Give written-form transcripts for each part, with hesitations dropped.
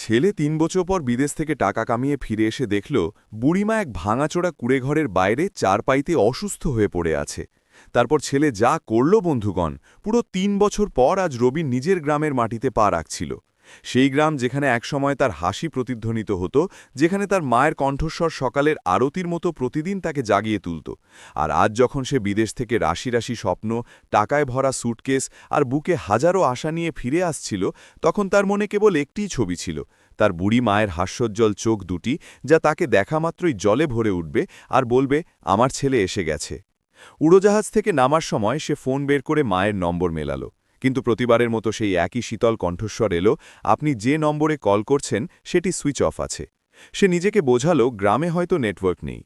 ছেলে ৩ বছর পর বিদেশ থেকে টাকা কামিয়ে ফিরে এসে দেখল বুড়িমা এক ভাঙাচোরা কুড়েঘরের বাইরে চারপাইতে অসুস্থ হয়ে পড়ে আছে। তারপর ছেলে যা করল বন্ধুগণ, পুরো ৩ বছর পর আজ রবি নিজের গ্রামের মাটিতে পা রাখছিল। সেই গ্রাম যেখানে একসময় তার হাসি প্রতিধ্বনিত হতো, যেখানে তার মায়ের কণ্ঠস্বর সকালের আরতির মতো প্রতিদিন তাকে জাগিয়ে তুলত। আর আজ যখন সে বিদেশ থেকে রাশি রাশি স্বপ্ন, টাকায় ভরা স্যুটকেস আর বুকে হাজারো আশা নিয়ে ফিরে আসছিল, তখন তার মনে কেবল একটিই ছবি ছিল, তার বুড়ি মায়ের হাস্যোজ্জ্বল চোখ দুটি, যা তাকে দেখামাত্রই জলে ভরে উঠবে আর বলবে, আমার ছেলে এসে গেছে। উড়োজাহাজ থেকে নামার সময় সে ফোন বের করে মায়ের নম্বর মেলাল, কিন্তু প্রতিবারের মতো সেই একই শীতল কণ্ঠস্বর এলো, আপনি যে নম্বরে কল করছেন সেটি সুইচ অফ আছে। সে নিজেকে বোঝালো গ্রামে হয়তো নেটওয়ার্ক নেই।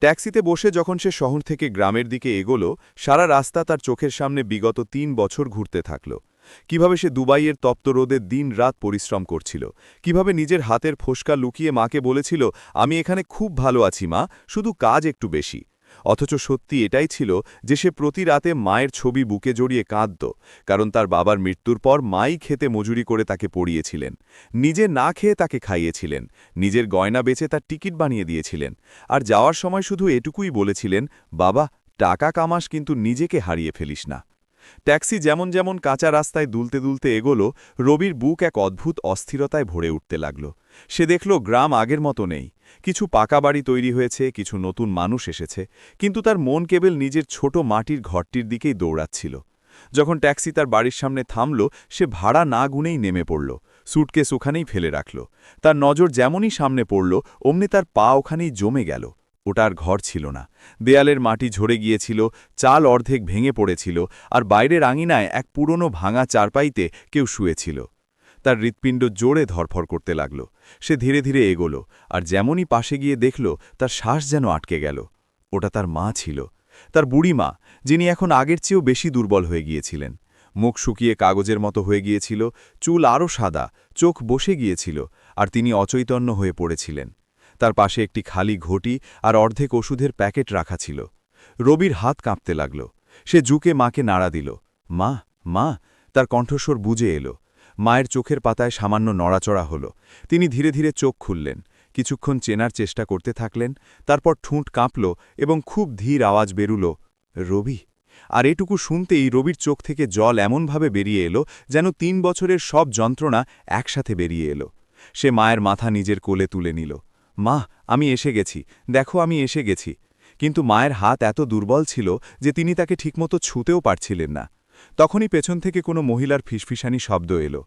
ট্যাক্সিতে বসে যখন সে শহর থেকে গ্রামের দিকে এগোলো, সারা রাস্তা তার চোখের সামনে বিগত ৩ বছর ঘুরতে থাকল। কিভাবে সে দুবাইয়ের তপ্ত রোদে দিন রাত পরিশ্রম করছিল, কিভাবে নিজের হাতের ফোসকা লুকিয়ে মাকে বলেছিল, আমি এখানে খুব ভালো আছি মা, শুধু কাজ একটু বেশি। অথচ সত্যি এটাই ছিল যে সে প্রতি রাতে মায়ের ছবি বুকে জড়িয়ে কাঁদত, কারণ তার বাবার মৃত্যুর পর মাই খেতে মজুরি করে তাকে পড়িয়েছিলেন, নিজে না খেয়ে তাকে খাইয়েছিলেন, নিজের গয়না বেচে তার টিকিট বানিয়ে দিয়েছিলেন, আর যাওয়ার সময় শুধু এটুকুই বলেছিলেন, বাবা টাকা কামাস কিন্তু নিজেকে হারিয়ে ফেলিস না। ট্যাক্সি যেমন যেমন কাঁচা রাস্তায় দুলতে দুলতে এগোলো, রবির বুক এক অদ্ভুত অস্থিরতায় ভরে উঠতে লাগল। সে দেখল গ্রাম আগের মতো নেই, কিছু পাকা বাড়ি তৈরি হয়েছে, কিছু নতুন মানুষ এসেছে, কিন্তু তার মন কেবল নিজের ছোট মাটির ঘরটির দিকেই দৌড়াচ্ছিল। যখন ট্যাক্সি তার বাড়ির সামনে থামল, সে ভাড়া না গুনেই নেমে পড়ল, স্যুটকেস ওখানেই ফেলে রাখল। তার নজর যেমনই সামনে পড়ল, অমনি তার পা ওখানেই জমে গেল। ওটা আর ঘর ছিল না, দেয়ালের মাটি ঝরে গিয়েছিল, চাল অর্ধেক ভেঙে পড়েছিল, আর বাইরের আঙিনায় এক পুরনো ভাঙা চারপাইতে কেউ শুয়েছিল। তার হৃৎপিণ্ড জোরে ধরফর করতে লাগল। সে ধীরে ধীরে এগোল, আর যেমনই পাশে গিয়ে দেখল, তার শ্বাস যেন আটকে গেল। ওটা তার মা ছিল, তার বুড়ি মা, যিনি এখন আগের চেয়েও বেশি দুর্বল হয়ে গিয়েছিলেন। মুখ শুকিয়ে কাগজের মতো হয়ে গিয়েছিল, চুল আরও সাদা, চোখ বসে গিয়েছিল, আর তিনি অচৈতন্য হয়ে পড়েছিলেন। তার পাশে একটি খালি ঘটি আর অর্ধেক ওষুধের প্যাকেট রাখা ছিল। রবির হাত কাঁপতে লাগল। সে ঝুঁকে মাকে নাড়া দিল, মা, মা। তার কণ্ঠস্বর বুঝে এলো। মায়ের চোখের পাতায় সামান্য নড়াচড়া হল। তিনি ধীরে ধীরে চোখ খুললেন, কিছুক্ষণ চেনার চেষ্টা করতে থাকলেন, তারপর ঠোঁট কাঁপল এবং খুব ধীর আওয়াজ বেরুল, রবি। আর এটুকু শুনতেই রবির চোখ থেকে জল এমনভাবে বেরিয়ে এলো, যেন ৩ বছরের সব যন্ত্রণা একসাথে বেরিয়ে এলো। সে মায়ের মাথা নিজের কোলে তুলে নিল, মা, আমি এসে গেছি, দেখো আমি এসে গেছি। কিন্তু মায়ের হাত এত দুর্বল ছিল যে তিনি তাকে ঠিকমতো ছুঁতেও পারছিলেন না। তখনই পেছন থেকে কোনো মহিলার ফিসফিসানি শব্দ এলো,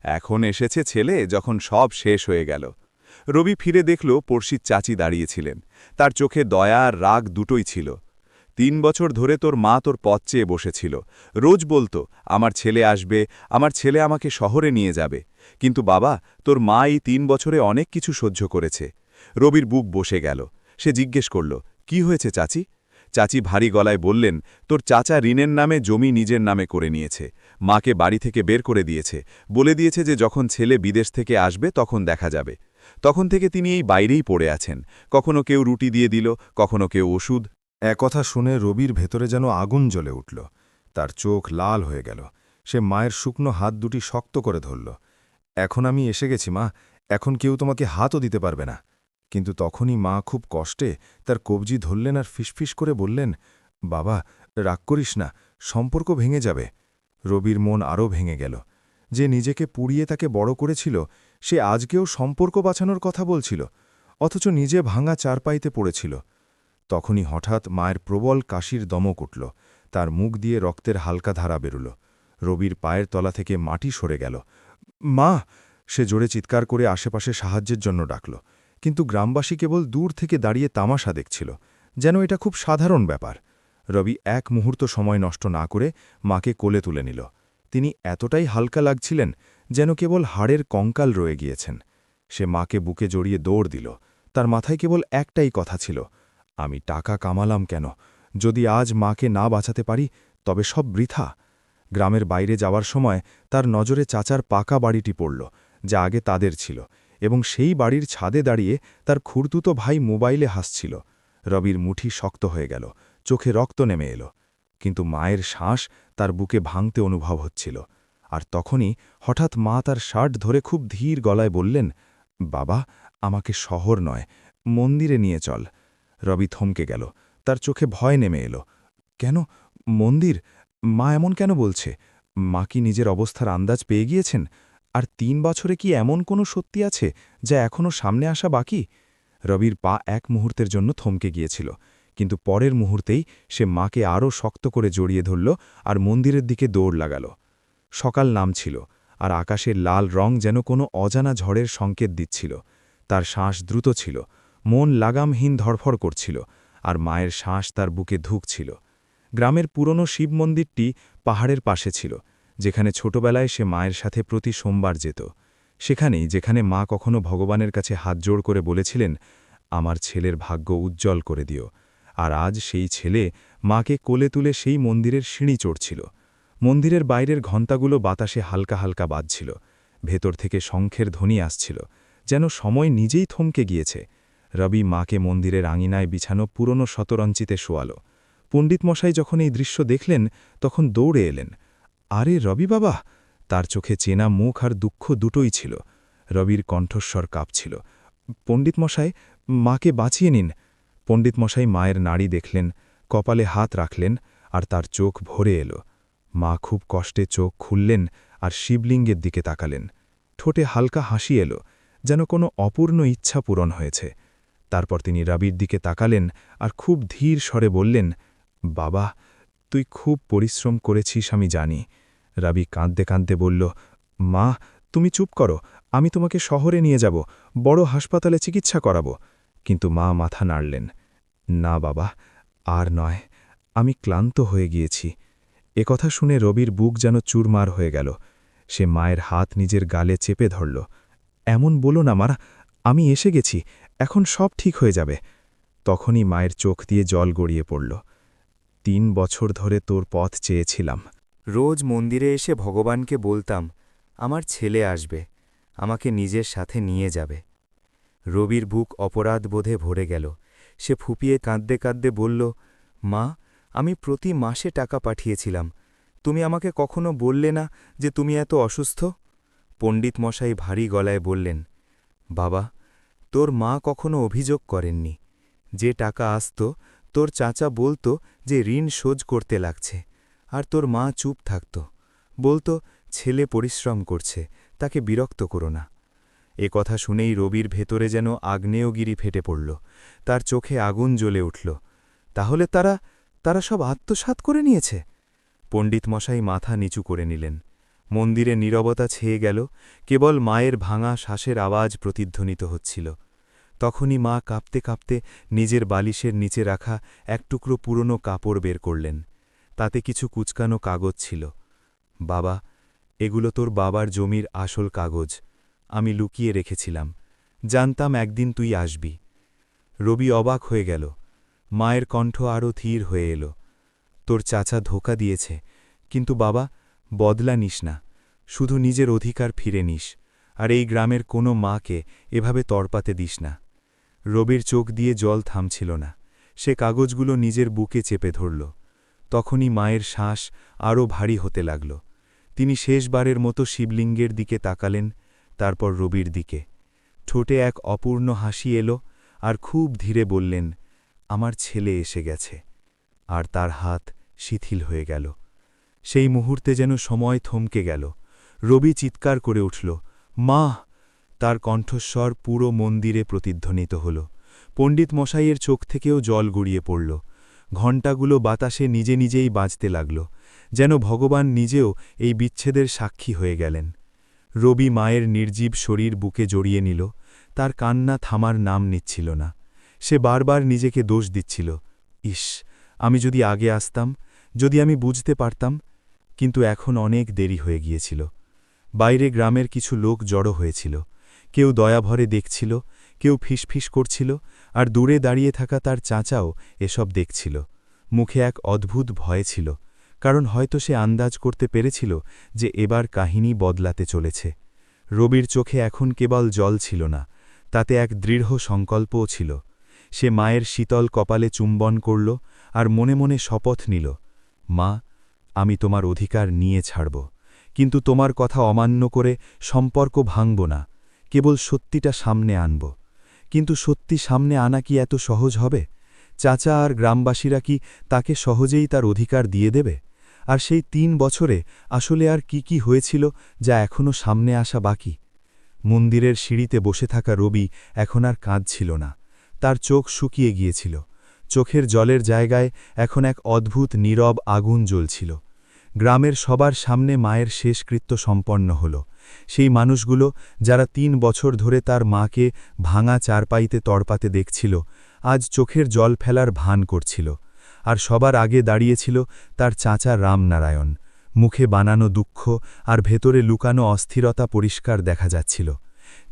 এখন এসেছে ছেলে, যখন সব শেষ হয়ে গেল। রবি ফিরে দেখল পড়শির চাচি দাঁড়িয়েছিলেন। তার চোখে দয়া আর রাগ দুটোই ছিল। ৩ বছর ধরে তোর মা তোর পথ চেয়ে বসেছিল, রোজ বলতো, আমার ছেলে আসবে, আমার ছেলে আমাকে শহরে নিয়ে যাবে। কিন্তু বাবা, তোর মা এই ৩ বছরে অনেক কিছু সহ্য করেছে। রবির বুক বসে গেল। সে জিজ্ঞেস করল, কি হয়েছে চাচি? চাচি ভারী গলায় বললেন, তোর চাচা ঋণের নামে জমি নিজের নামে করে নিয়েছে, মাকে বাড়ি থেকে বের করে দিয়েছে, বলে দিয়েছে যে যখন ছেলে বিদেশ থেকে আসবে তখন দেখা যাবে। তখন থেকে তিনি এই বাইরেই পড়ে আছেন, কখনো কেউ রুটি দিয়ে দিল, কখনো কেউ ওষুধ। একথা শুনে রবির ভেতরে যেন আগুন জ্বলে উঠল। তার চোখ লাল হয়ে গেল। সে মায়ের শুকনো হাত দুটি শক্ত করে ধরল। এখন আমি এসে গেছি মা, এখন কেউ তোমাকে হাতও দিতে পারবে না। কিন্তু তখনই মা খুব কষ্টে তার কবজি ধরলেন আর ফিসফিস করে বললেন, বাবা, রাগ করিস না, সম্পর্ক ভেঙে যাবে। রবির মন আরও ভেঙে গেল। যে নিজেকে পুড়িয়ে তাকে বড় করেছিল, সে আজকেও সম্পর্ক বাঁচানোর কথা বলছিল, অথচ নিজে ভাঙা চারপাইতে পড়েছিল। তখনই হঠাৎ মায়ের প্রবল কাশির দমক উঠল, তার মুখ দিয়ে রক্তের হালকা ধারা বেরুল। রবির পায়ের তলা থেকে মাটি সরে গেল। মা! সে জোরে চিৎকার করে আশেপাশে সাহায্যের জন্য ডাকল, কিন্তু গ্রামবাসী কেবল দূর থেকে দাঁড়িয়ে তামাশা দেখছিল, যেন এটা খুব সাধারণ ব্যাপার। রবি এক মুহূর্ত সময় নষ্ট না করে মাকে কোলে তুলে নিল। তিনি এতটাই হালকা লাগছিলেন যেন কেবল হাড়ের কঙ্কাল রয়ে গিয়েছেন। সে মাকে বুকে জড়িয়ে দৌড় দিল। তার মাথায় কেবল একটাই কথা ছিল, আমি টাকা কামালাম কেন? যদি আজ মাকে না বাঁচাতে পারি তবে সব বৃথা। গ্রামের বাইরে যাওয়ার সময় তার নজরে চাচার পাকা বাড়িটি পড়ল, যা আগে তাদের ছিল, এবং সেই বাড়ির ছাদে দাঁড়িয়ে তার খুড়তুতো ভাই মোবাইলে হাসছিল। রবির মুঠি শক্ত হয়ে গেল, চোখে রক্ত নেমে এলো, কিন্তু মায়ের শ্বাস তার বুকে ভাঙতে অনুভব হচ্ছিল। আর তখনই হঠাৎ মা তার শার্ট ধরে খুব ধীর গলায় বললেন, বাবা, আমাকে শহর নয়, মন্দিরে নিয়ে চল। রবি থমকে গেল, তার চোখে ভয় নেমে এলো। কেন মন্দির? মা এমন কেন বলছে? মা কি নিজের অবস্থার আন্দাজ পেয়ে গিয়েছেন? আর ৩ বছরে কি এমন কোনো সত্যি আছে যা এখনও সামনে আসা বাকি? রবির পা এক মুহূর্তের জন্য থমকে গিয়েছিল, কিন্তু পরের মুহূর্তেই সে মাকে আরও শক্ত করে জড়িয়ে ধরল আর মন্দিরের দিকে দৌড় লাগাল। সকাল নামছিল, আর আকাশের লাল রং যেন কোনো অজানা ঝড়ের সংকেত দিচ্ছিল। তার শ্বাস দ্রুত ছিল, মন লাগামহীন ধড়ফড় করছিল, আর মায়ের শ্বাস তার বুকে ধুঁকছিল। গ্রামের পুরনো শিব মন্দিরটি পাহাড়ের পাশে ছিল, যেখানে ছোটবেলায় সে মায়ের সাথে প্রতি সোমবার যেত। সেখানেই যেখানে মা কখনো ভগবানের কাছে হাত জোড় করে বলেছিলেন, আমার ছেলের ভাগ্য উজ্জ্বল করে দিও। আর আজ সেই ছেলে মাকে কোলে তুলে সেই মন্দিরের সিঁড়ি চড়ছিল। মন্দিরের বাইরের ঘণ্টাগুলো বাতাসে হালকা হালকা বাজছিল, ভেতর থেকে শঙ্খের ধ্বনি আসছিল, যেন সময় নিজেই থমকে গিয়েছে। রবি মাকে মন্দিরের আঙিনায় বিছানো পুরনো শতরঞ্চিতে শোয়াল। পণ্ডিতমশাই যখন এই দৃশ্য দেখলেন তখন দৌড়ে এলেন। আরে রবি বাবা! তার চোখে চেনা মুখ আর দুঃখ দুটোই ছিল। রবির কণ্ঠস্বর কাঁপছিল, পণ্ডিতমশাই, মাকে বাঁচিয়ে নিন। পণ্ডিতমশাই মায়ের নাড়ি দেখলেন, কপালে হাত রাখলেন, আর তার চোখ ভরে এলো। মা খুব কষ্টে চোখ খুললেন আর শিবলিঙ্গের দিকে তাকালেন। ঠোঁটে হালকা হাসি এলো, যেন কোনো অপূর্ণ ইচ্ছা পূরণ হয়েছে। তারপর তিনি রবির দিকে তাকালেন আর খুব ধীর স্বরে বললেন, বাবা, তুই খুব পরিশ্রম করেছিস আমি জানি। রবি কাঁদতে কাঁদতে বলল, মা, তুমি চুপ করো, আমি তোমাকে শহরে নিয়ে যাব, বড় হাসপাতালে চিকিৎসা করাব। কিন্তু মা মাথা নাড়লেন, না বাবা, আর নয়, আমি ক্লান্ত হয়ে গিয়েছি। একথা শুনে রবির বুক যেন চুরমার হয়ে গেল। সে মায়ের হাত নিজের গালে চেপে ধরল। এমন বলো না মা, আমি এসে গেছি, এখন সব ঠিক হয়ে যাবে। তখনই মায়ের চোখ দিয়ে জল গড়িয়ে পড়ল। ৩ বছর ধরে তোর পথ চেয়েছিলাম। রোজ মন্দিরে এসে ভগবানকে বলতাম, আমার ছেলে আসবে, আমাকে নিজের সাথে নিয়ে যাবে। রবির বুক অপরাধবোধে ভরে গেল। সে ফুপিয়ে কাঁদতে কাঁদতে বলল, মা, আমি প্রতি মাসে টাকা পাঠিয়েছিলাম, তুমি আমাকে কখনো বললে না যে তুমি এত অসুস্থ? পণ্ডিতমশাই ভারী গলায় বললেন, বাবা, তোর মা কখনো অভিযোগ করেননি। যে টাকা আসত, তোর চাচা বলতো যে ঋণ শোধ করতে লাগছে, আর তোর মা চুপ থাকত, বলতো ছেলে পরিশ্রম করছে, তাকে বিরক্ত করো না। এ কথা শুনেই রবির ভেতরে যেন আগ্নেয়গিরি ফেটে পড়ল, তার চোখে আগুন জ্বলে উঠল। তাহলে তারা সব আত্মসাৎ করে নিয়েছে? পণ্ডিতমশাই মাথা নিচু করে নিলেন। মন্দিরে নীরবতা ছেয়ে গেল, কেবল মায়ের ভাঙা শ্বাসের আওয়াজ প্রতিধ্বনিত হচ্ছিল। তখনই মা কাঁপতে কাঁপতে নিজের বালিশের নিচে রাখা এক টুকরো পুরনো কাপড় বের করলেন। তাতে কিছু কুচকানো কাগজ ছিল। বাবা, এগুলো তোর বাবার জমির আসল কাগজ, আমি লুকিয়ে রেখেছিলাম, জানতাম একদিন তুই আসবি। রবি অবাক হয়ে গেল। মায়ের কণ্ঠ আরও ধীর হয়ে এলো, তোর চাচা ধোঁকা দিয়েছে, কিন্তু বাবা, বদলা নিস না, শুধু নিজের অধিকার ফিরে নিস, আর এই গ্রামের কোনো মাকে এভাবে তড়পাতে দিস না। রবির চোখ দিয়ে জল থামছিল না, সে কাগজগুলো নিজের বুকে চেপে ধরল। তখনই মায়ের শ্বাস আরও ভারী হতে লাগল। তিনি শেষবারের মতো শিবলিঙ্গের দিকে তাকালেন, তারপর রবির দিকে। ঠোঁটে এক অপূর্ণ হাসি এলো, আর খুব ধীরে বললেন, আমার ছেলে এসে গেছে। আর তার হাত শিথিল হয়ে গেল। সেই মুহূর্তে যেন সময় থমকে গেল। রবি চিৎকার করে উঠল, মা! তার কণ্ঠস্বর পুরো মন্দিরে প্রতিধ্বনিত হল। পণ্ডিতমশাইয়ের চোখ থেকেও জল গড়িয়ে পড়ল। ঘণ্টাগুলো বাতাসে নিজে নিজেই বাজতে লাগল, যেন ভগবান নিজেও এই বিচ্ছেদের সাক্ষী হয়ে গেলেন। রবি মায়ের নির্জীব শরীর বুকে জড়িয়ে নিল, তার কান্না থামার নাম নিচ্ছিল না। সে বারবার নিজেকে দোষ দিচ্ছিল, ইস, আমি যদি আগে আসতাম, যদি আমি বুঝতে পারতাম। কিন্তু এখন অনেক দেরি হয়ে গিয়েছিল। বাইরে গ্রামের কিছু লোক জড়ো হয়েছিল। কেউ দয়াভরে দেখছিল, কেউ ফিসফিস করছিল, আর দূরে দাঁড়িয়ে থাকা তার চাচাও এসব দেখছিল। মুখে এক অদ্ভুত ভয় ছিল, কারণ হয়তো সে আন্দাজ করতে পেরেছিল যে এবার কাহিনী বদলাতে চলেছে। রবির চোখে এখন কেবল জল ছিল না, তাতে এক দৃঢ় সংকল্পও ছিল। সে মায়ের শীতল কপালে চুম্বন করল আর মনে মনে শপথ নিল, মা, আমি তোমার অধিকার নিয়ে ছাড়ব, কিন্তু তোমার কথা অমান্য করে সম্পর্ক ভাঙব না, কেবল সত্যিটা সামনে আনব। কিন্তু সত্যি সামনে আনা কি এত সহজ হবে? চাচা আর গ্রামবাসীরা কি তাকে সহজেই তার অধিকার দিয়ে দেবে? আর সেই ৩ বছরে আসলে আর কি হয়েছিল যা এখনও সামনে আসা বাকি? মন্দিরের সিঁড়িতে বসে থাকা রবি এখন আর কাঁদছিল না। তার চোখ শুকিয়ে গিয়েছিল। চোখের জলের জায়গায় এখন এক অদ্ভুত নীরব আগুন জ্বলছিল। গ্রামের সবার সামনে মায়ের শেষকৃত্য সম্পন্ন হল। সেই মানুষগুলো যারা ৩ বছর ধরে তার মাকে ভাঙা চারপাইতে তড়পাতে দেখছিল, আজ চোখের জল ফেলার ভান করছিল। আর সবার আগে দাঁড়িয়েছিল তার চাচা রামনারায়ণ। মুখে বানানো দুঃখ আর ভেতরে লুকানো অস্থিরতা পরিষ্কার দেখা যাচ্ছিল।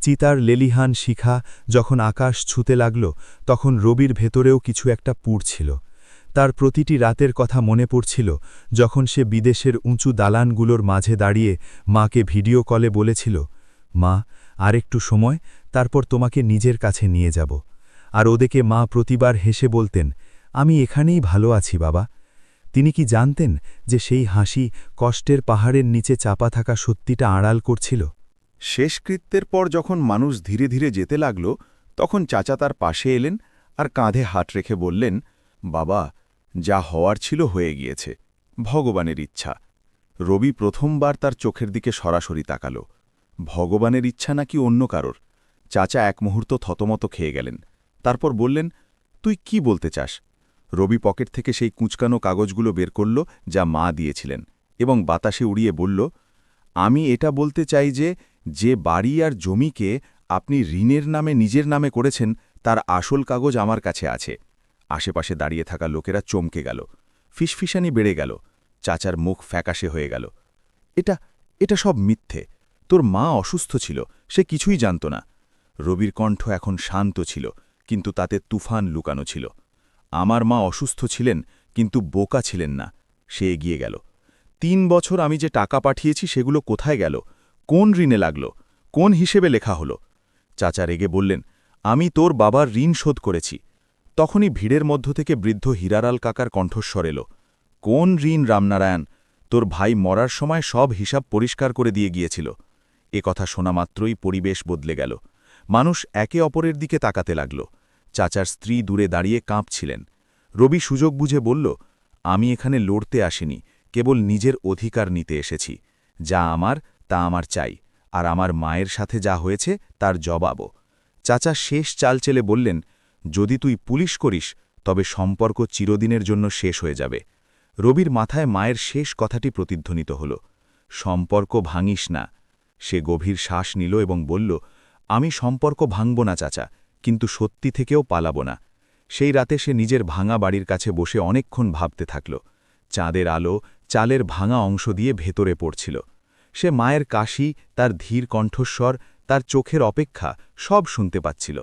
চিতার লেলিহান শিখা যখন আকাশ ছুঁতে লাগল, তখন রবির ভেতরেও কিছু একটা পুড়ছিল। তার প্রতিটি রাতের কথা মনে পড়ছিল, যখন সে বিদেশের উঁচু দালানগুলোর মাঝে দাঁড়িয়ে মাকে ভিডিও কলে বলেছিল, মা, আরেকটু সময়, তারপর তোমাকে নিজের কাছে নিয়ে যাব। আর ওদেকে মা প্রতিবার হেসে বলতেন, আমি এখানেই ভালো আছি বাবা। তিনি কি জানতেন যে সেই হাসি কষ্টের পাহাড়ের নিচে চাপা থাকা সত্যিটা আড়াল করছিল? শেষকৃত্যের পর যখন মানুষ ধীরে ধীরে যেতে লাগল, তখন চাচা তার পাশে এলেন আর কাঁধে হাত রেখে বললেন, বাবা, যা হওয়ার ছিল হয়ে গিয়েছে, ভগবানের ইচ্ছা। রবি প্রথমবার তার চোখের দিকে সরাসরি তাকাল। ভগবানের ইচ্ছা নাকি অন্য কারোর? চাচা এক মুহূর্ত থতমত খেয়ে গেলেন। তারপর বললেন, তুই কি বলতে চাস? রবি পকেট থেকে সেই কুঁচকানো কাগজগুলো বের করল যা মা দিয়েছিলেন, এবং বাতাসে উড়িয়ে বলল, আমি এটা বলতে চাই যে বাড়ি আর জমিকে আপনি ঋণের নামে নিজের নামে করেছেন, তার আসল কাগজ আমার কাছে আছে। আশেপাশে দাঁড়িয়ে থাকা লোকেরা চমকে গেল। ফিসফিসানি বেড়ে গেল। চাচার মুখ ফ্যাকাশে হয়ে গেল। এটা সব মিথ্যে। তোর মা অসুস্থ ছিল, সে কিছুই জানত না। রবির কণ্ঠ এখন শান্ত ছিল, কিন্তু তাতে তুফান লুকানো ছিল। আমার মা অসুস্থ ছিলেন, কিন্তু বোকা ছিলেন না। সে এগিয়ে গেল। ৩ বছর আমি যে টাকা পাঠিয়েছি সেগুলো কোথায় গেল? কোন ঋণে লাগল? কোন হিসেবে লেখা হলো? চাচা রেগে বললেন, আমি তোর বাবার ঋণ শোধ করেছি। তখনই ভিড়ের মধ্য থেকে বৃদ্ধ হীরালাল কাকার কণ্ঠস্বর এলো, কোন ঋণ রামনারায়ণ? তোর ভাই মরার সময় সব হিসাব পরিষ্কার করে দিয়ে গিয়েছিল। এ কথা শোনা মাত্রই পরিবেশ বদলে গেল। মানুষ একে অপরের দিকে তাকাতে লাগল। চাচার স্ত্রী দূরে দাঁড়িয়ে কাঁপছিলেন। রবি সুযোগ বুঝে বলল, আমি এখানে লড়তে আসিনি, কেবল নিজের অধিকার নিতে এসেছি। যা আমার তা আমার চাই, আর আমার মায়ের সাথে যা হয়েছে তার জবাবও। চাচা শেষ চাল চেলে বললেন, যদি তুই পুলিশ করিস তবে সম্পর্ক চিরদিনের জন্য শেষ হয়ে যাবে। রবির মাথায় মায়ের শেষ কথাটি প্রতিধ্বনিত হল, সম্পর্ক ভাঙিস না। সে গভীর শ্বাস নিল এবং বলল, আমি সম্পর্ক ভাঙব না চাচা, কিন্তু সত্যি থেকেও পালাব না। সেই রাতে সে নিজের ভাঙা বাড়ির কাছে বসে অনেকক্ষণ ভাবতে থাকল। চাঁদের আলো চালের ভাঙা অংশ দিয়ে ভেতরে পড়ছিল। সে মায়ের কাশি, তার ধীর কণ্ঠস্বর, তার চোখের অপেক্ষা সব শুনতে পাচ্ছিল।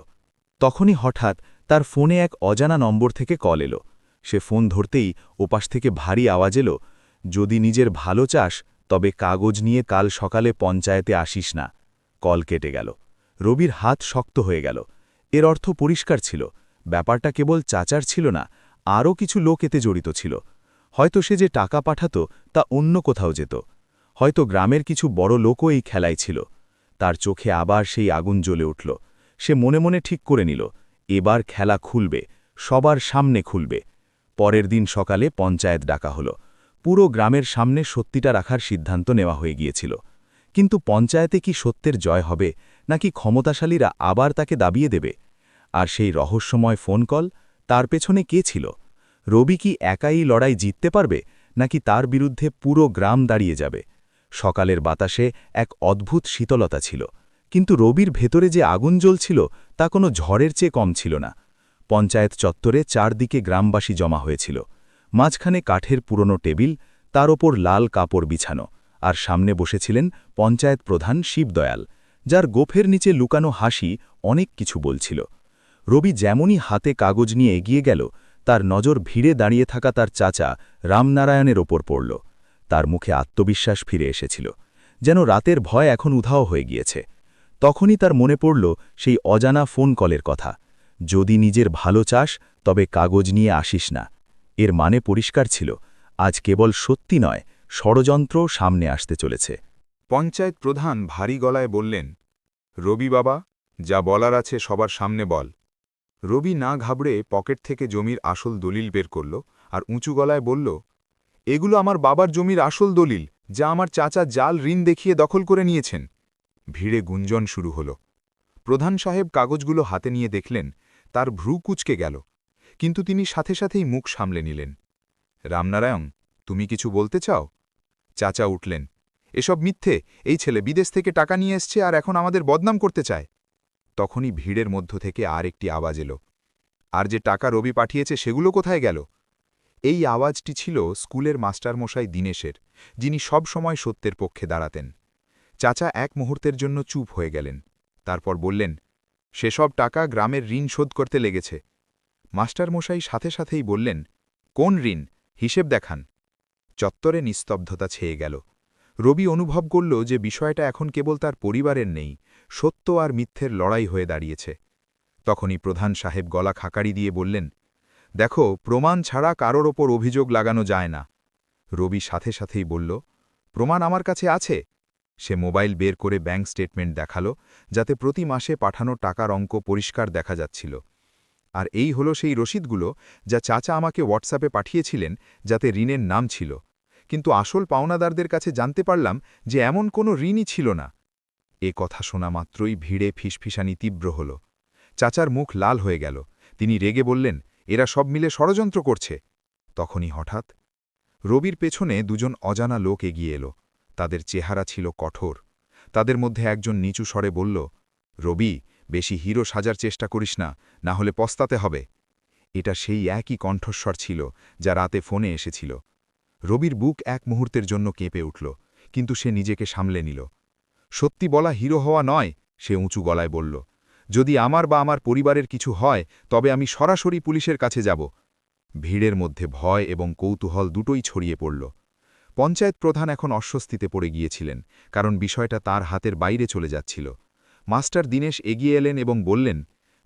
তখনই হঠাৎ তার ফোনে এক অজানা নম্বর থেকে কল এলো। সে ফোন ধরতেই ওপাশ থেকে ভারী আওয়াজ এলো, যদি নিজের ভালো চাস তবে কাগজ নিয়ে কাল সকালে পঞ্চায়েতে আসিস না। কল কেটে গেল। রবির হাত শক্ত হয়ে গেল। এর অর্থ পরিষ্কার ছিল, ব্যাপারটা কেবল চাচার ছিল না, আরও কিছু লোক এতে জড়িত ছিল। হয়তো সে যে টাকা পাঠাত তা অন্য কোথাও যেত। হয়তো গ্রামের কিছু বড় লোকও এই খেলায় ছিল। তার চোখে আবার সেই আগুন জ্বলে উঠল। সে মনে মনে ঠিক করে নিল, এবার খেলা খুলবে, সবার সামনে খুলবে। পরের দিন সকালে পঞ্চায়েত ডাকা হলো। পুরো গ্রামের সামনে সত্যিটা রাখার সিদ্ধান্ত নেওয়া হয়ে গিয়েছিল। কিন্তু পঞ্চায়েতে কি সত্যের জয় হবে, নাকি ক্ষমতাশালীরা আবার তাকে দাবিয়ে দেবে? আর সেই রহস্যময় ফোন কল, তার পেছনে কে ছিল? রবি কি একাই লড়াই জিততে পারবে, নাকি তার বিরুদ্ধে পুরো গ্রাম দাঁড়িয়ে যাবে? সকালের বাতাসে এক অদ্ভুত শীতলতা ছিল, কিন্তু রবির ভেতরে যে আগুন জ্বলছিল তা কোনো ঝড়ের চেয়ে কম ছিল না। পঞ্চায়েত চত্বরে চারদিকে গ্রামবাসী জমা হয়েছিল। মাঝখানে কাঠের পুরনো টেবিল, তার ওপর লাল কাপড় বিছানো, আর সামনে বসেছিলেন পঞ্চায়েত প্রধান শিবদয়াল, যার গোফের নিচে লুকানো হাসি অনেক কিছু বলছিল। রবি যেমনই হাতে কাগজ নিয়ে এগিয়ে গেল, তার নজর ভিড়ে দাঁড়িয়ে থাকা তার চাচা রামনারায়ণের ওপর পড়ল। তার মুখে আত্মবিশ্বাস ফিরে এসেছিল, যেন রাতের ভয় এখন উধাও হয়ে গিয়েছে। তখনই তার মনে পড়ল সেই অজানা ফোন কলের কথা, যদি নিজের ভালো চাস তবে কাগজ নিয়ে আসিস না। এর মানে পরিষ্কার ছিল, আজ কেবল সত্যি নয়, ষড়যন্ত্র সামনে আসতে চলেছে। পঞ্চায়েত প্রধান ভারী গলায় বললেন, রবি বাবা, যা বলার আছে সবার সামনে বল। রবি না ঘাবড়ে পকেট থেকে জমির আসল দলিল বের করল আর উঁচু গলায় বলল, এগুলো আমার বাবার জমির আসল দলিল, যা আমার চাচা জাল ঋণ দেখিয়ে দখল করে নিয়েছেন। ভিড়ে গুঞ্জন শুরু হল। প্রধান সাহেব কাগজগুলো হাতে নিয়ে দেখলেন, তার ভ্রু কুঁচকে গেল, কিন্তু তিনি সাথে সাথেই মুখ সামলে নিলেন। রামনারায়ণ, তুমি কিছু বলতে চাও? চাচা উঠলেন, এসব মিথ্যে, এই ছেলে বিদেশ থেকে টাকা নিয়ে এসছে আর এখন আমাদের বদনাম করতে চায়। তখনই ভিড়ের মধ্য থেকে আর একটি আওয়াজ এলো, আর যে টাকা রবি পাঠিয়েছে সেগুলো কোথায় গেল? এই আওয়াজটি ছিল স্কুলের মাস্টারমশাই দীনেশের, যিনি সব সময় সত্যের পক্ষে দাঁড়াতেন। চাচা এক মুহূর্তের জন্য চুপ হয়ে গেলেন, তারপর বললেন, সেসব টাকা গ্রামের ঋণ শোধ করতে লেগেছে। মাস্টারমশাই সাথে সাথেই বললেন, কোন ঋণ? হিসেব দেখান। চত্বরে নিস্তব্ধতা ছেয়ে গেল। রবি অনুভব করল যে বিষয়টা এখন কেবল তার পরিবারের নেই, সত্য আর মিথ্যের লড়াই হয়ে দাঁড়িয়েছে। তখনই প্রধান সাহেব গলা খাকারি দিয়ে বললেন, দেখো, প্রমাণ ছাড়া কারোর ওপর অভিযোগ লাগানো যায় না। রবি সাথে সাথেই বলল, প্রমাণ আমার কাছে আছে। সে মোবাইল বের করে ব্যাংক স্টেটমেন্ট দেখালো, যাতে প্রতি মাসে পাঠানো টাকার অঙ্ক পরিষ্কার দেখা যাচ্ছিল। আর এই হলো সেই রসিদগুলো যা চাচা আমাকে হোয়াটসঅ্যাপে পাঠিয়েছিলেন, যাতে ঋণের নাম ছিল। কিন্তু আসল পাওনাদারদের কাছে জানতে পারলাম যে এমন কোনো ঋণই ছিল না। এ কথা শোনা মাত্রই ভিড়ে ফিসফিসানি তীব্র হল। চাচার মুখ লাল হয়ে গেল। তিনি রেগে বললেন, এরা সব মিলে ষড়যন্ত্র করছে। তখনই হঠাৎ রবির পেছনে দুজন অজানা লোক এগিয়ে এলো। তাদের চেহারা ছিল কঠোর। তাদের মধ্যে একজন নিচু স্বরে বলল, রবি, বেশি হিরো সাজার চেষ্টা করিস না, না হলে পস্তাতে হবে। এটা সেই একই কণ্ঠস্বর ছিল যা রাতে ফোনে এসেছিল। রবির বুক এক মুহূর্তের জন্য কেঁপে উঠল, কিন্তু সে নিজেকে সামলে নিল। সত্যি বলা হিরো হওয়া নয়, সে উঁচু গলায় বলল, যদি আমার বা আমার পরিবারের কিছু হয় তবে আমি সরাসরি পুলিশের কাছে যাব। ভিড়ের মধ্যে ভয় এবং কৌতূহল দুটোই ছড়িয়ে পড়ল। পঞ্চায়েত প্রধান এখন অস্বস্তিতে পড়ে গিয়েছিলেন, কারণ বিষয়টা তার হাতের বাইরে চলে যাচ্ছিল। মাস্টার দীনেশ এগিয়ে এলেন এবং বললেন,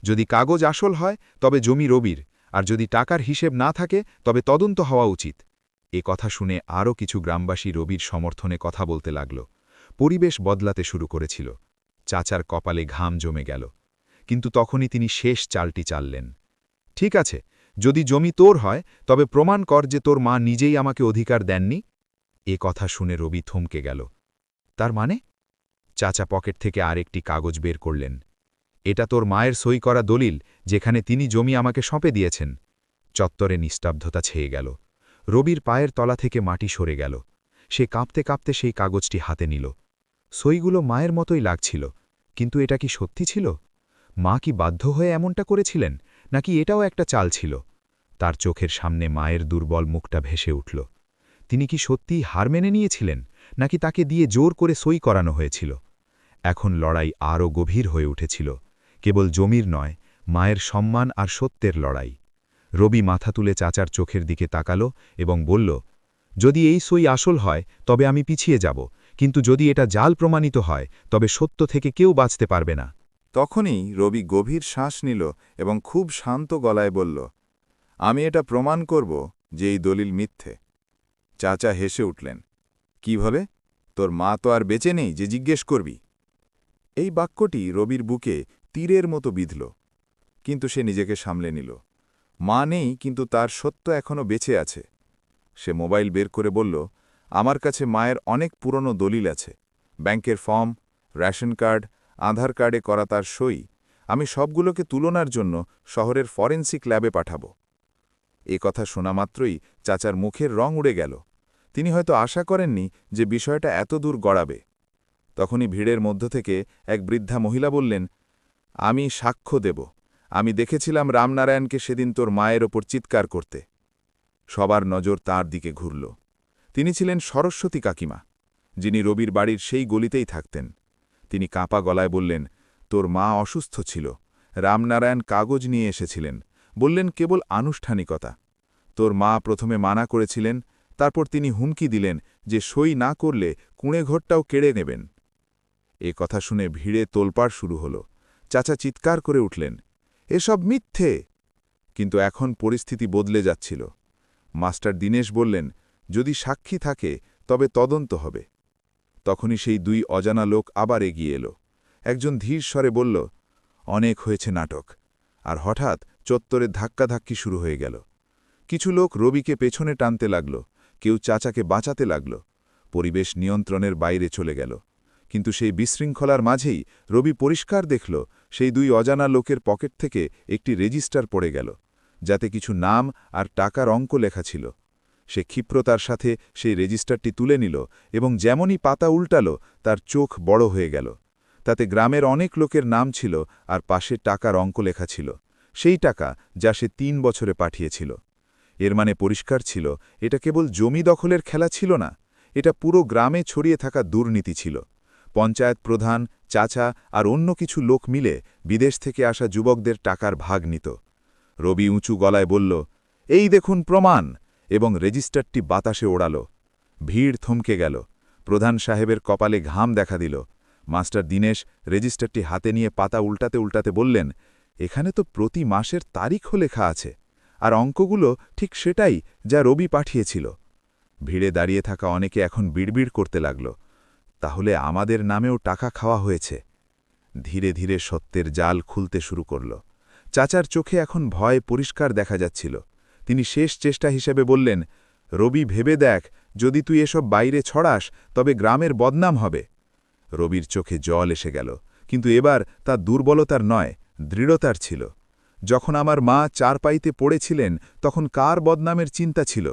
যদি কাগজ আসল হয় তবে জমি রবির, আর যদি টাকার হিসেব না থাকে তবে তদন্ত হওয়া উচিত। এ কথা শুনে আরও কিছু গ্রামবাসী রবির সমর্থনে কথা বলতে লাগল। পরিবেশ বদলাতে শুরু করেছিল। চাচার কপালে ঘাম জমে গেল, কিন্তু তখনই তিনি শেষ চালটি চাললেন। ঠিক আছে, যদি জমি তোর হয় তবে প্রমাণ কর যে তোর মা নিজেই আমাকে অধিকার দেননি। এ কথা শুনে রবি থমকে গেল। তার মানে? চাচা পকেট থেকে আরেকটি কাগজ বের করলেন। এটা তোর মায়ের সই করা দলিল, যেখানে তিনি জমি আমাকে সঁপে দিয়েছেন। চত্বরে নিস্তব্ধতা ছেয়ে গেল। রবির পায়ের তলা থেকে মাটি সরে গেল। সে কাঁপতে কাঁপতে সেই কাগজটি হাতে নিল। সইগুলো মায়ের মতোই লাগছিল, কিন্তু এটা কি সত্যি ছিল? মা কি বাধ্য হয়ে এমনটা করেছিলেন, নাকি এটাও একটা চাল ছিল? তার চোখের সামনে মায়ের দুর্বল মুখটা ভেসে উঠল। তিনি কি সত্যিই হার মেনে নিয়েছিলেন, নাকি তাকে দিয়ে জোর করে সই করানো হয়েছিল? এখন লড়াই আরও গভীর হয়ে উঠেছিল, কেবল জমির নয়, মায়ের সম্মান আর সত্যের লড়াই। রবি মাথা তুলে চাচার চোখের দিকে তাকালো এবং বলল, যদি এই সই আসল হয় তবে আমি পিছিয়ে যাব, কিন্তু যদি এটা জাল প্রমাণিত হয় তবে সত্য থেকে কেউ বাঁচতে পারবে না। তখনই রবি গভীর শ্বাস নিল এবং খুব শান্ত গলায় বলল, আমি এটা প্রমাণ করব যে এই দলিল মিথ্যে। চাচা হেসে উঠলেন, কিভাবে? তোর মা তো আর বেঁচে নেই যে জিজ্ঞেস করবি। এই বাক্যটি রবির বুকে তীরের মতো বিঁধল, কিন্তু সে নিজেকে সামলে নিল। মা নেই, কিন্তু তার সত্য এখনও বেঁচে আছে। সে মোবাইল বের করে বলল, আমার কাছে মায়ের অনেক পুরনো দলিল আছে, ব্যাংকের ফর্ম, রেশন কার্ড, আধার কার্ডে করা তার সই। আমি সবগুলোকে তুলনার জন্য শহরের ফরেন্সিক ল্যাবে পাঠাব। এ কথা শোনা মাত্রই চাচার মুখের রং উড়ে গেল। তিনি হয়তো আশা করেননি যে বিষয়টা এত দূর গড়াবে। তখনই ভিড়ের মধ্য থেকে এক বৃদ্ধা মহিলা বললেন, আমি সাক্ষ্য দেব। আমি দেখেছিলাম রামনারায়ণকে সেদিন তোর মায়ের ওপর চিৎকার করতে। সবার নজর তার দিকে ঘুরল। তিনি ছিলেন সরস্বতী কাকিমা, যিনি রবির বাড়ির সেই গলিতেই থাকতেন। তিনি কাঁপা গলায় বললেন, তোর মা অসুস্থ ছিল, রামনারায়ণ কাগজ নিয়ে এসেছিলেন, বললেন কেবল আনুষ্ঠানিকতা। তোর মা প্রথমে মানা করেছিলেন, তারপর তিনি হুমকি দিলেন যে সই না করলে কুঁড়েঘরটাও কেড়ে নেবেন। এ কথা শুনে ভিড়ে তোলপাড় শুরু হল। চাচা চিৎকার করে উঠলেন, এসব মিথ্যে। কিন্তু এখন পরিস্থিতি বদলে যাচ্ছিল। মাস্টার দীনেশ বললেন, যদি সাক্ষী থাকে তবে তদন্ত হবে। তখনই সেই দুই অজানা লোক আবার এগিয়ে এলো। একজন ধীর স্বরে বলল, অনেক হয়েছে নাটক। আর হঠাৎ চত্বরে ধাক্কাধাক্কি শুরু হয়ে গেল। কিছু লোক রবিকে পেছনে টানতে লাগল, কেউ চাচাকে বাঁচাতে লাগল। পরিবেশ নিয়ন্ত্রণের বাইরে চলে গেল। কিন্তু সেই বিশৃঙ্খলার মাঝেই রবি পরিষ্কার দেখল সেই দুই অজানা লোকের পকেট থেকে একটি রেজিস্টার পড়ে গেল, যাতে কিছু নাম আর টাকার অঙ্ক লেখা ছিল। সে ক্ষিপ্রতার সাথে সেই রেজিস্টারটি তুলে নিল এবং যেমনই পাতা উল্টালো তার চোখ বড় হয়ে গেল। তাতে গ্রামের অনেক লোকের নাম ছিল আর পাশে টাকার অঙ্ক লেখা ছিল, সেই টাকা যা সে ৩ বছরে পাঠিয়েছিল। এর মানে পরিষ্কার ছিল, এটা কেবল জমি দখলের খেলা ছিল না, এটা পুরো গ্রামে ছড়িয়ে থাকা দুর্নীতি ছিল। পঞ্চায়েত প্রধান, চাচা আর অন্য কিছু লোক মিলে বিদেশ থেকে আসা যুবকদের টাকার ভাগ নিত। রবি উঁচু গলায় বলল, এই দেখুন প্রমাণ, এবং রেজিস্টারটি বাতাসে ওড়াল। ভিড় থমকে গেল। প্রধান সাহেবের কপালে ঘাম দেখা দিল। মাস্টার দীনেশ রেজিস্টারটি হাতে নিয়ে পাতা উল্টাতে উল্টাতে বললেন, এখানে তো প্রতি মাসের তারিখও লেখা আছে, আর অঙ্কগুলো ঠিক সেটাই যা রবি পাঠিয়েছিল। ভিড়ে দাঁড়িয়ে থাকা অনেকে এখন বিড়বিড় করতে লাগল, তাহলে আমাদের নামেও টাকা খাওয়া হয়েছে। ধীরে ধীরে সত্যের জাল খুলতে শুরু করল। চাচার চোখে এখন ভয় পরিষ্কার দেখা যাচ্ছিল। তিনি শেষ চেষ্টা হিসেবে বললেন, রবি ভেবে দেখ, যদি তুই এসব বাইরে ছড়াস তবে গ্রামের বদনাম হবে। রবির চোখে জল এসে গেল, কিন্তু এবার তা দুর্বলতার নয়, দৃঢ়তার ছিল। যখন আমার মা চারপাইতে পড়েছিলেন তখন কার বদনামের চিন্তা ছিল?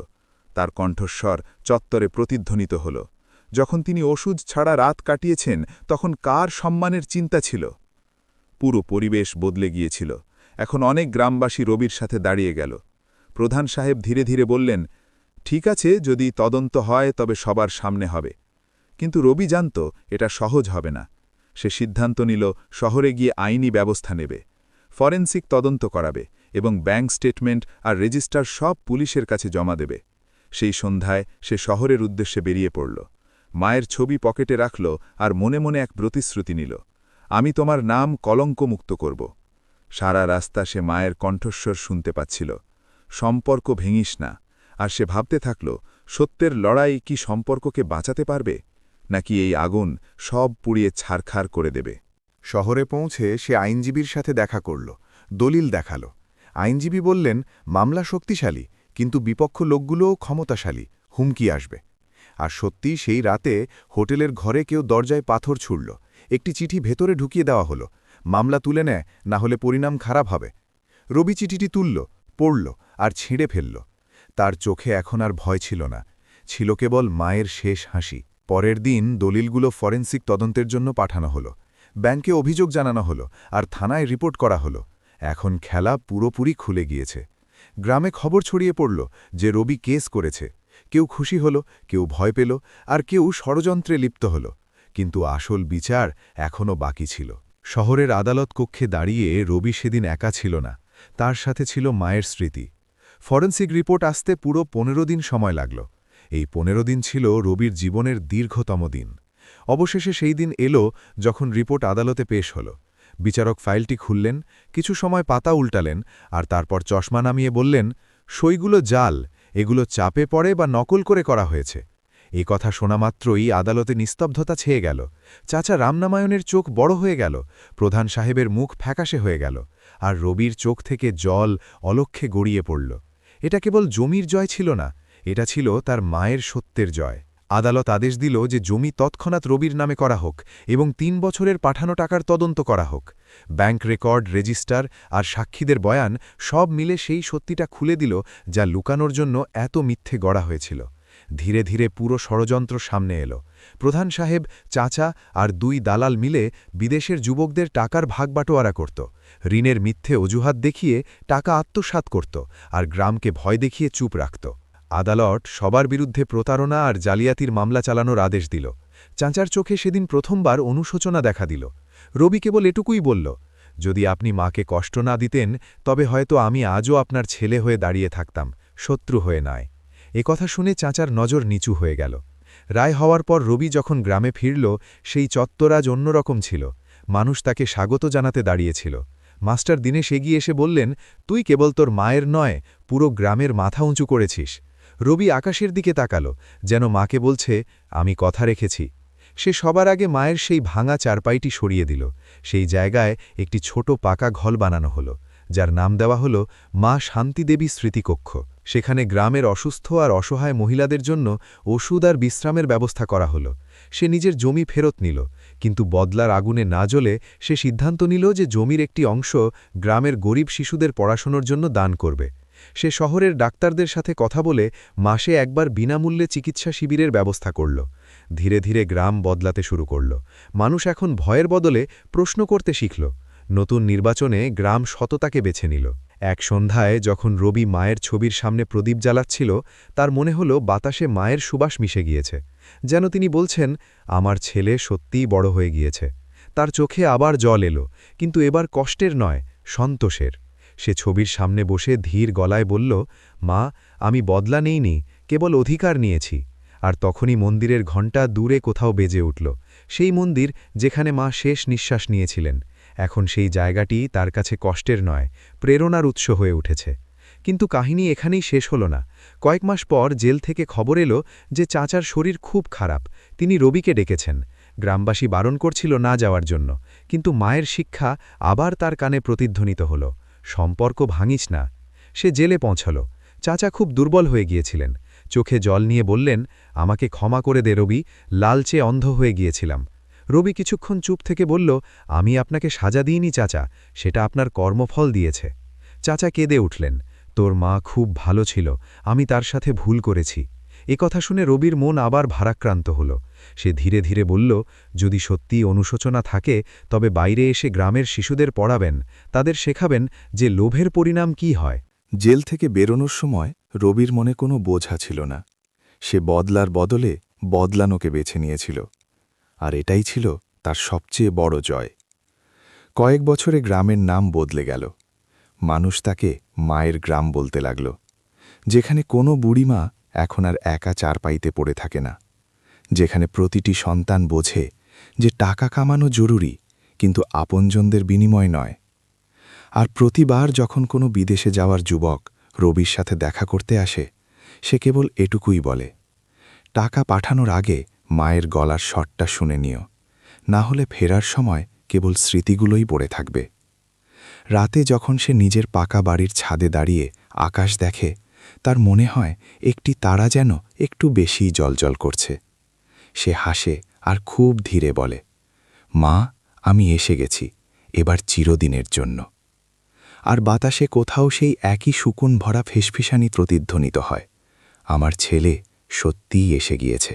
তার কণ্ঠস্বর চত্বরে প্রতিধ্বনিত হল। যখন তিনি ওষুধ ছাড়া রাত কাটিয়েছেন তখন কার সম্মানের চিন্তা ছিল? পুরো পরিবেশ বদলে গিয়েছিল। এখন অনেক গ্রামবাসী রবির সাথে দাঁড়িয়ে গেল। প্রধান সাহেব ধীরে ধীরে বললেন, ঠিক আছে, যদি তদন্ত হয় তবে সবার সামনে হবে। কিন্তু রবি জানত এটা সহজ হবে না। সে সিদ্ধান্ত নিল শহরে গিয়ে আইনি ব্যবস্থা নেবে, ফরেনসিক তদন্ত করাবে এবং ব্যাংক স্টেটমেন্ট আর রেজিস্টার সব পুলিশের কাছে জমা দেবে। সেই সন্ধ্যায় সে শহরের উদ্দেশ্যে বেরিয়ে পড়ল। মায়ের ছবি পকেটে রাখল আর মনে মনে এক প্রতিশ্রুতি নিল, আমি তোমার নাম কলঙ্কমুক্ত করব। সারা রাস্তা সে মায়ের কণ্ঠস্বর শুনতে পাচ্ছিল, সম্পর্ক ভেঙিস না। আর সে ভাবতে থাকল, সত্যের লড়াই কি সম্পর্ককে বাঁচাতে পারবে, নাকি এই আগুন সব পুড়িয়ে ছারখার করে দেবে? শহরে পৌঁছে সে আইনজীবীর সাথে দেখা করল, দলিল দেখাল। আইনজীবী বললেন, মামলা শক্তিশালী, কিন্তু বিপক্ষ লোকগুলোও ক্ষমতাশালী, হুমকি আসবে। আর সত্যি সেই রাতে হোটেলের ঘরে কেউ দরজায় পাথর ছুড়ল। একটি চিঠি ভেতরে ঢুকিয়ে দেওয়া হলো, মামলা তুলে নেয়, না হলে পরিণাম খারাপ হবে। রবি চিঠিটি তুলল, পড়ল আর ছিঁড়ে ফেলল। তার চোখে এখন আর ভয় ছিল না, ছিল কেবল মায়ের শেষ হাসি। পরের দিন দলিলগুলো ফরেনসিক তদন্তের জন্য পাঠানো হলো, ব্যাংকে অভিযোগ জানানো হলো আর থানায় রিপোর্ট করা হলো। এখন খেলা পুরোপুরি খুলে গিয়েছে। গ্রামে খবর ছড়িয়ে পড়ল যে রবি কেস করেছে। কেউ খুশি হল, কেউ ভয় পেল, আর কেউ ষড়যন্ত্রে লিপ্ত হল। কিন্তু আসল বিচার এখনও বাকি ছিল। শহরের আদালত কক্ষে দাঁড়িয়ে রবি সেদিন একা ছিল না, তার সাথে ছিল মায়ের স্মৃতি। ফরেনসিক রিপোর্ট আসতে পুরো 15 দিন সময় লাগল। এই 15 দিন ছিল রবির জীবনের দীর্ঘতম দিন। অবশেষে সেই দিন এলো যখন রিপোর্ট আদালতে পেশ হল। বিচারক ফাইলটি খুললেন, কিছু সময় পাতা উল্টালেন, আর তারপর চশমা নামিয়ে বললেন, সইগুলো জাল, এগুলো চাপে পড়ে বা নকল করে করা হয়েছে। এই কথা শোনা মাত্রই আদালতে নিস্তব্ধতা ছেয়ে গেল। চাচা রামনারায়ণের চোখ বড় হয়ে গেল, প্রধান সাহেবের মুখ ফ্যাকাশে হয়ে গেল, আর রবির চোখ থেকে জল অলক্ষ্যে গড়িয়ে পড়ল। এটা কেবল জমির জয় ছিল না, এটা ছিল তার মায়ের সত্যের জয়। আদালত আদেশ দিল যে জমি তৎক্ষণাৎ রবির নামে করা হোক এবং 3 বছরের পাঠানো টাকার তদন্ত করা হোক। ব্যাংক রেকর্ড, রেজিস্টার আর সাক্ষীদের বয়ান সব মিলে সেই সত্যিটা খুলে দিল যা লুকানোর জন্য এত মিথ্যে গড়া হয়েছিল। ধীরে ধীরে পুরো ষড়যন্ত্র সামনে এলো। প্রধান সাহেব, চাচা আর 2 দালাল মিলে বিদেশের যুবকদের টাকার ভাগবাটোয়ারা করত, ঋণের মিথ্যে অজুহাত দেখিয়ে টাকা আত্মসাৎ করত আর গ্রামকে ভয় দেখিয়ে চুপ রাখত। আদালত সবার বিরুদ্ধে প্রতারণা আর জালিয়াতির মামলা চালানোর আদেশ দিল। চাচার চোখে সেদিন প্রথমবার অনুশোচনা দেখা দিল। রবি কেবল এটুকুই বলল, যদি আপনি মাকে কষ্ট না দিতেন তবে হয়তো আমি আজও আপনার ছেলে হয়ে দাঁড়িয়ে থাকতাম, শত্রু হয়ে নয়। কথা শুনে চাচার নজর নিচু হয়ে গেল। রায় হওয়ার পর রবি যখন গ্রামে ফিরল, সেই চত্বর আজ অন্যরকম ছিল। মানুষ তাকে স্বাগত জানাতে দাঁড়িয়েছিল। মাস্টার দীনেশ এগিয়ে এসে বললেন, তুই কেবল তোর মায়ের নয়, পুরো গ্রামের মাথা উঁচু করেছিস। রবি আকাশের দিকে তাকাল, যেন মাকে বলছে, আমি কথা রেখেছি। সে সবার আগে মায়ের সেই ভাঙা চারপাইটি সরিয়ে দিল। সেই জায়গায় একটি ছোট পাকা ঘর বানানো হলো, যার নাম দেওয়া হলো মা শান্তিদেবী স্মৃতিকক্ষ। সেখানে গ্রামের অসুস্থ আর অসহায় মহিলাদের জন্য ওষুধ আর বিশ্রামের ব্যবস্থা করা হলো। সে নিজের জমি ফেরত নিল, কিন্তু বদলার আগুনে না জ্বলে সে সিদ্ধান্ত নিল যে জমির একটি অংশ গ্রামের গরিব শিশুদের পড়াশোনার জন্য দান করবে। সে শহরের ডাক্তারদের সাথে কথা বলে মাসে একবার বিনামূল্যে চিকিৎসা শিবিরের ব্যবস্থা করল। ধীরে ধীরে গ্রাম বদলাতে শুরু করল। মানুষ এখন ভয়ের বদলে প্রশ্ন করতে শিখল। নতুন নির্বাচনে গ্রাম সততাকে বেছে নিল। এক সন্ধ্যায় যখন রবি মায়ের ছবির সামনে প্রদীপ জ্বালাচ্ছিল, তার মনে হলো বাতাসে মায়ের সুবাস মিশে গিয়েছে, যেন তিনি বলছেন, আমার ছেলে সত্যিই বড় হয়ে গিয়েছে। তার চোখে আবার জল এলো, কিন্তু এবার কষ্টের নয়, সন্তোষের। সে ছবির সামনে বসে ধীর গলায় বলল, মা, আমি বদলা নেইনি, কেবল অধিকার নিয়েছি। আর তখনই মন্দিরের ঘণ্টা দূরে কোথাও বেজে উঠল। সেই মন্দির যেখানে মা শেষ নিঃশ্বাস নিয়েছিলেন, এখন সেই জায়গাটি তার কাছে কষ্টের নয়, প্রেরণার উৎস হয়ে উঠেছে। কিন্তু কাহিনী এখানেই শেষ হল না। কয়েক মাস পর জেল থেকে খবর এলো যে চাচার শরীর খুব খারাপ। তিনি রবিকে ডেকেছেন। গ্রামবাসী বারণ করছিল না যাওয়ার জন্য, কিন্তু মায়ের শিক্ষা আবার তার কানে প্রতিধ্বনিত হল, সম্পর্ক ভাঙিস না। সে জেলে পৌঁছল। চাচা খুব দুর্বল হয়ে গিয়েছিলেন। চোখে জল নিয়ে বললেন, আমাকে ক্ষমা করে দে রবি, লালচে অন্ধ হয়ে গিয়েছিলাম। রবি কিছুক্ষণ চুপ থেকে বলল, আমি আপনাকে সাজা দিইনি চাচা, সেটা আপনার কর্মফল দিয়েছে। চাচা কেঁদে উঠলেন, তোর মা খুব ভালো ছিল, আমি তার সাথে ভুল করেছি। কথা শুনে রবির মন আবার ভারাক্রান্ত হল। সে ধীরে ধীরে বলল, যদি সত্যিই অনুশোচনা থাকে তবে বাইরে এসে গ্রামের শিশুদের পড়াবেন, তাদের শেখাবেন যে লোভের পরিণাম কি হয়। জেল থেকে বেরোনোর সময় রবির মনে কোনো বোঝা ছিল না। সে বদলার বদলে বদলানোকে বেছে নিয়েছিল, আর এটাই ছিল তার সবচেয়ে বড় জয়। কয়েক বছরে গ্রামের নাম বদলে গেল। মানুষ তাকে মায়ের গ্রাম বলতে লাগল, যেখানে কোনো বুড়িমা এখন আর একা চারপাইতে পড়ে থাকে না, যেখানে প্রতিটি সন্তান বোঝে যে টাকা কামানো জরুরি, কিন্তু আপনজনদের বিনিময় নয়। আর প্রতিবার যখন কোনো বিদেশে যাওয়ার যুবক রবির সাথে দেখা করতে আসে, সে কেবল এটুকুই বলে, টাকা পাঠানোর আগে মায়ের গলার স্বরটা শুনে নিও, না হলে ফেরার সময় কেবল স্মৃতিগুলোই পড়ে থাকবে। রাতে যখন সে নিজের পাকা বাড়ির ছাদে দাঁড়িয়ে আকাশ দেখে, তার মনে হয় একটি তারা যেন একটু বেশিই জ্বলজ্বল করছে। সে হাসে আর খুব ধীরে বলে, মা, আমি এসে গেছি, এবার চিরদিনের জন্য। আর বাতাসে কোথাও সেই একই শুকুন ভরা ফিসফিসানি প্রতিধ্বনিত হয়, আমার ছেলে সত্যিই এসে গিয়েছে।